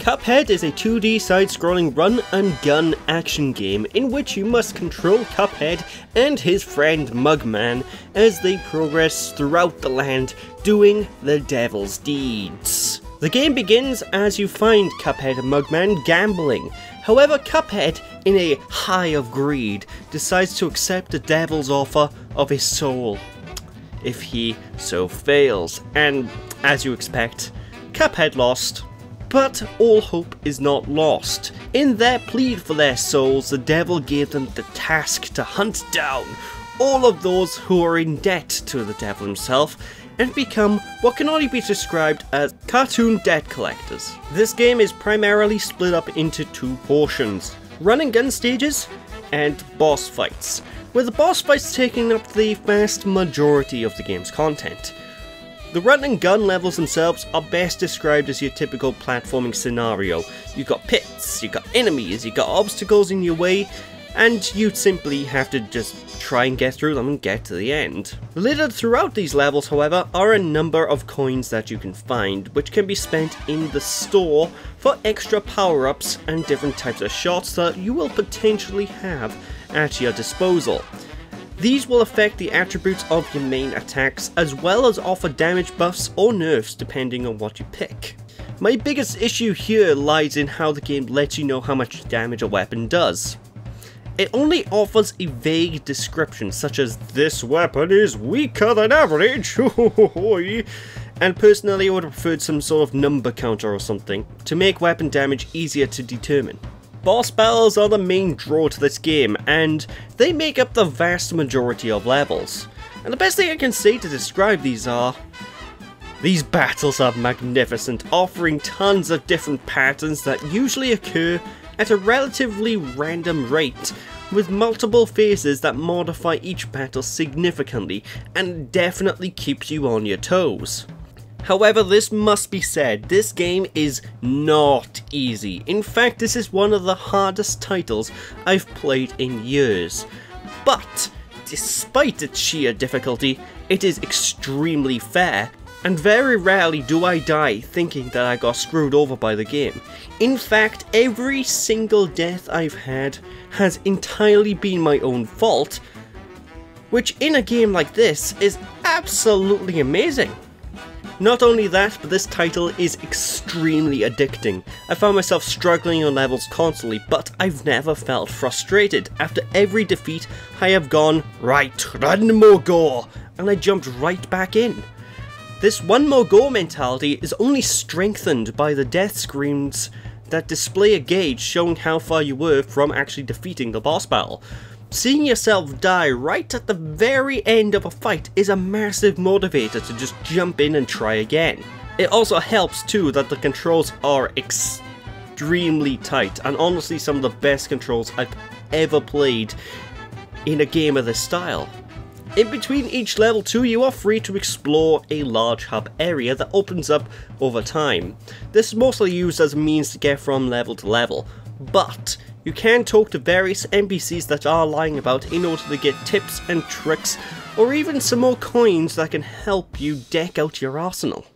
Cuphead is a 2D side-scrolling run-and-gun action game in which you must control Cuphead and his friend Mugman as they progress throughout the land doing the devil's deeds. The game begins as you find Cuphead and Mugman gambling. However, Cuphead, in a high of greed, decides to accept the devil's offer of his soul if he so fails, and as you expect, Cuphead lost. But all hope is not lost. In their plead for their souls, the devil gave them the task to hunt down all of those who are in debt to the devil himself and become what can only be described as cartoon debt collectors. This game is primarily split up into two portions: run and gun stages and boss fights, with the boss fights taking up the vast majority of the game's content. The run and gun levels themselves are best described as your typical platforming scenario. You've got pits, you've got enemies, you've got obstacles in your way, and you simply have to just try and get through them and get to the end. Littered throughout these levels, however, are a number of coins that you can find, which can be spent in the store for extra power-ups and different types of shots that you will potentially have at your disposal. These will affect the attributes of your main attacks, as well as offer damage buffs or nerfs depending on what you pick. My biggest issue here lies in how the game lets you know how much damage a weapon does. It only offers a vague description such as, "This weapon is weaker than average," and personally I would have preferred some sort of number counter or something to make weapon damage easier to determine. Boss battles are the main draw to this game, and they make up the vast majority of levels. And the best thing I can say to describe these battles are magnificent, offering tons of different patterns that usually occur at a relatively random rate, with multiple phases that modify each battle significantly and definitely keeps you on your toes. However, this must be said, this game is not easy. In fact, this is one of the hardest titles I've played in years. But, despite its sheer difficulty, it is extremely fair, and very rarely do I die thinking that I got screwed over by the game. In fact, every single death I've had has entirely been my own fault, which in a game like this is absolutely amazing. Not only that, but this title is extremely addicting. I found myself struggling on levels constantly, but I've never felt frustrated. After every defeat, I have gone, "Right, one more go," and I jumped right back in. This one more go mentality is only strengthened by the death screens that display a gauge showing how far you were from actually defeating the boss battle. Seeing yourself die right at the very end of a fight is a massive motivator to just jump in and try again. It also helps too that the controls are extremely tight, and honestly some of the best controls I've ever played in a game of this style. In between each level too, you are free to explore a large hub area that opens up over time. This is mostly used as a means to get from level to level, but you can talk to various NPCs that are lying about in order to get tips and tricks, or even some more coins that can help you deck out your arsenal.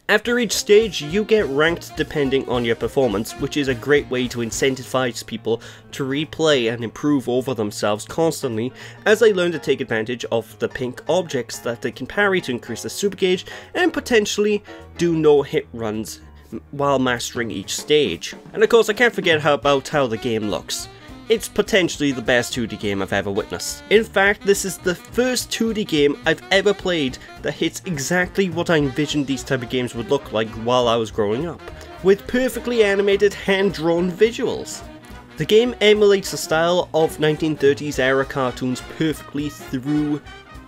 After each stage, you get ranked depending on your performance, which is a great way to incentivize people to replay and improve over themselves constantly as they learn to take advantage of the pink objects that they can parry to increase the super gauge and potentially do no hit runs while mastering each stage. And of course, I can't forget about how the game looks. It's potentially the best 2D game I've ever witnessed. In fact, this is the first 2D game I've ever played that hits exactly what I envisioned these type of games would look like while I was growing up, with perfectly animated hand-drawn visuals. The game emulates the style of 1930s era cartoons perfectly through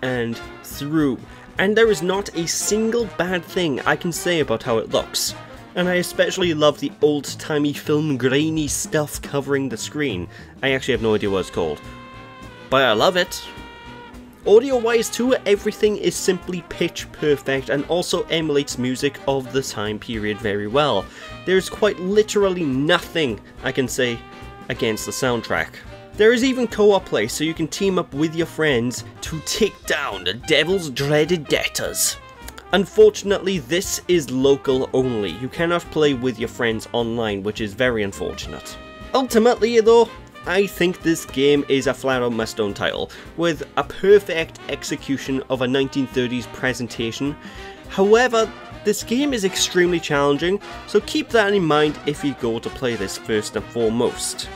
and through, and there is not a single bad thing I can say about how it looks. And I especially love the old-timey film grainy stuff covering the screen. I actually have no idea what it's called, but I love it. Audio-wise too, everything is simply pitch perfect and also emulates music of the time period very well. There's quite literally nothing I can say against the soundtrack. There is even co-op play, so you can team up with your friends to take down the devil's dreaded debtors. Unfortunately, this is local only. You cannot play with your friends online, which is very unfortunate. Ultimately though, I think this game is a flat-out must-own title, with a perfect execution of a 1930s presentation. However, this game is extremely challenging, so keep that in mind if you go to play this first and foremost.